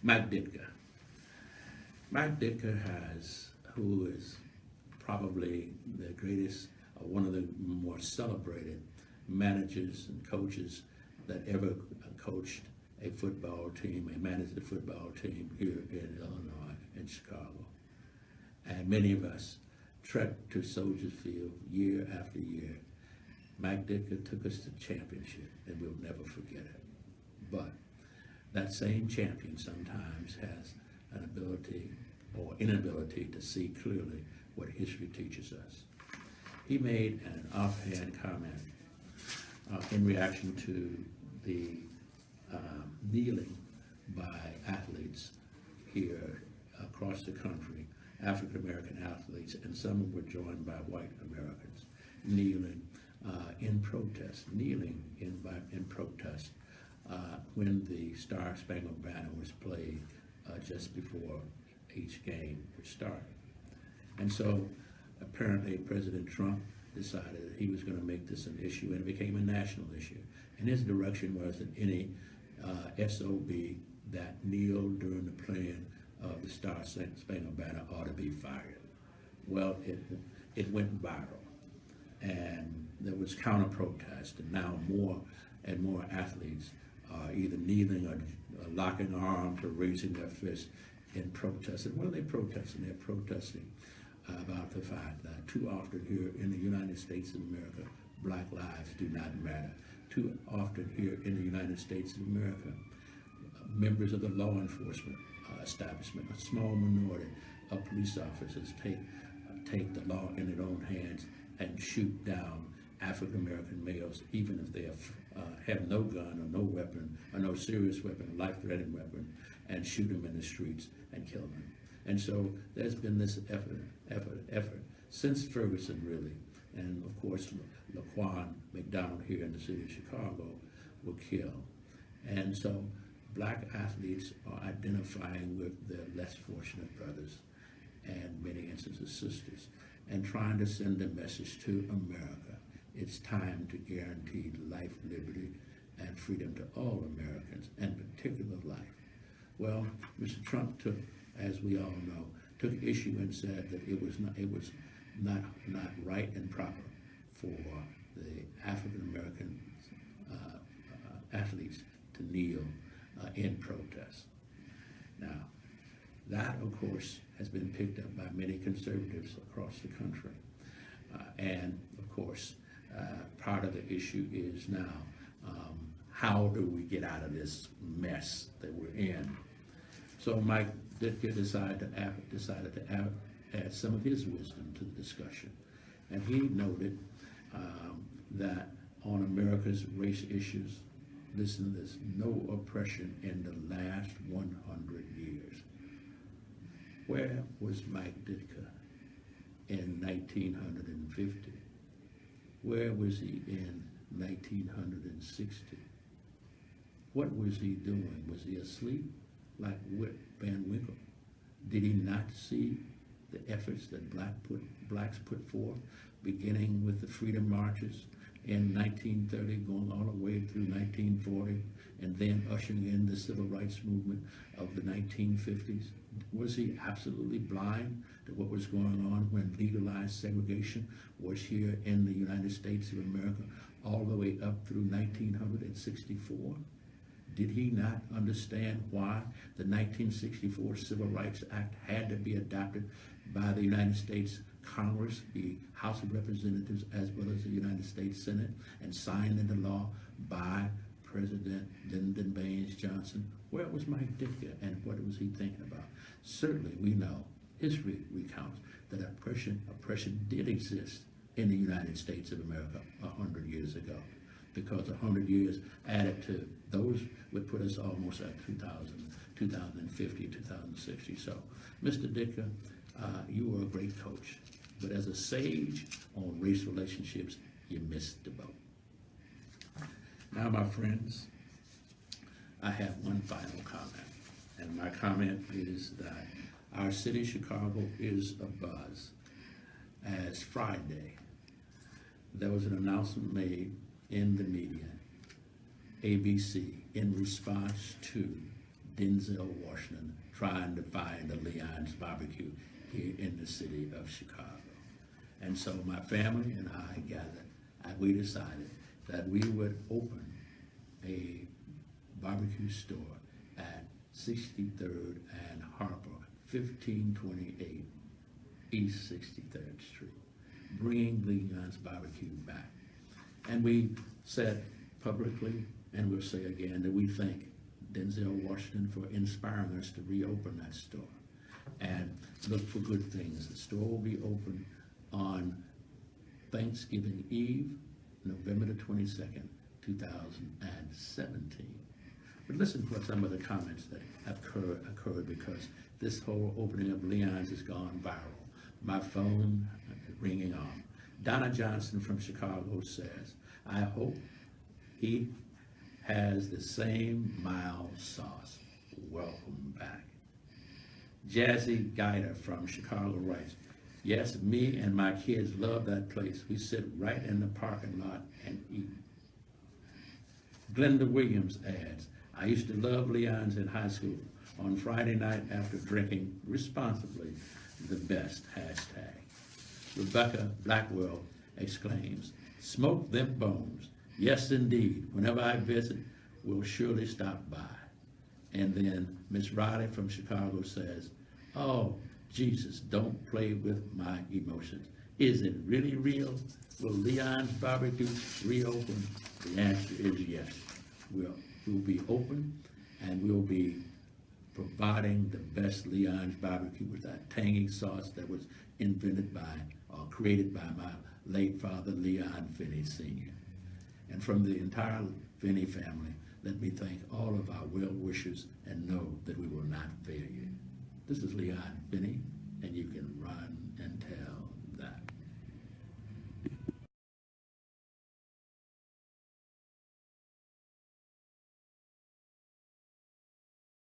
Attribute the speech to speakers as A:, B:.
A: Mike Ditka. Mike Ditka who is probably the greatest, one of the more celebrated managers and coaches that ever coached a football team and managed a football team here in Illinois, in Chicago. And many of us trekked to Soldier Field year after year. Mike Ditka took us to championship, and we'll never forget it. But that same champion sometimes has an ability or inability to see clearly what history teaches us. He made an offhand comment in reaction to the kneeling by athletes here across the country, African American athletes, and some were joined by white Americans, kneeling in protest, in protest when the Star Spangled Banner was played just before each game would start. And so apparently President Trump decided that he was going to make this an issue, and it became a national issue. And his direction was that any SOB that kneeled during the playing of the Star Spangled Banner ought to be fired. Well, it went viral, and there was counter-protest, and now more and more athletes are either kneeling or locking arms or raising their fists in protest. And what are they protesting? They're protesting about the fact that too often here in the United States of America, black lives do not matter. Too often here in the United States of America, members of the law enforcement establishment, a small minority of police officers take the law in their own hands and shoot down African American males, even if they have no gun or no weapon or no serious weapon, life-threatening weapon, and shoot them in the streets and kill them. And so there's been this effort since Ferguson, really, and of course Laquan McDonald here in the city of Chicago were killed. And so black athletes are identifying with their less fortunate brothers and many instances sisters, and trying to send a message to America. It's time to guarantee life, liberty, and freedom to all Americans, and particular life. Well, Mr. Trump took, as we all know, took issue and said that it was not right and proper for the African American athletes to kneel in protest. Now, that, of course, has been picked up by many conservatives across the country. And, of course, part of the issue is now, how do we get out of this mess that we're in? So Mike Ditka decided to add some of his wisdom to the discussion. And he noted that on America's race issues, listen to this, no oppression in the last 100 years. Where was Mike Ditka in 1950? Where was he in 1960? What was he doing? Was he asleep like Whit Van Winkle? Did he not see the efforts that blacks put forth, beginning with the freedom marches in 1930, going all the way through 1940, and then ushering in the civil rights movement of the 1950s? Was he absolutely blind to what was going on when legalized segregation was here in the United States of America all the way up through 1964? Did he not understand why the 1964 Civil Rights Act had to be adopted by the United States Congress, the House of Representatives, as well as the United States Senate, and signed into law by President Lyndon Baines Johnson? Where was Mike Ditka, and what was he thinking about? Certainly we know, history recounts, that oppression did exist in the United States of America 100 years ago, because 100 years added to those would put us almost at 2050, 2060. So, Mr. Ditka, you were a great coach, but as a sage on race relationships, you missed the boat. Now, my friends, I have one final comment, and my comment is that our city, Chicago, is abuzz. As Friday, there was an announcement made in the media, ABC, in response to Denzel Washington trying to find a Leon's barbecue here in the city of Chicago. And so my family and I gathered, and we decided that we would open a barbecue store at 63rd and Harper, 1528 East 63rd Street, bringing Leon's barbecue back. And we said publicly, and we'll say again, that we thank Denzel Washington for inspiring us to reopen that store and look for good things. The store will be open on Thanksgiving Eve, November the 22nd, 2017. But listen to some of the comments that have occurred because this whole opening of Leon's has gone viral. My phone is ringing on. Donna Johnson from Chicago says, I hope he has the same mild sauce. Welcome back. Jazzy Guider from Chicago writes, yes, me and my kids love that place. We sit right in the parking lot and eat. Glenda Williams adds, I used to love Leon's in high school. On Friday night after drinking responsibly, the best hashtag. Rebecca Blackwell exclaims, smoke them bones. Yes, indeed. Whenever I visit, we'll surely stop by. And then Miss Riley from Chicago says, oh, Jesus, don't play with my emotions. Is it really real? Will Leon's Barbecue reopen? The answer is yes. We'll be open, and we'll be providing the best Leon's Barbecue with that tangy sauce that was invented by or created by my late father, Leon Finney Sr. And from the entire Finney family, let me thank all of our well-wishers and know that we will not fail you. This is Leon Finney, and you can run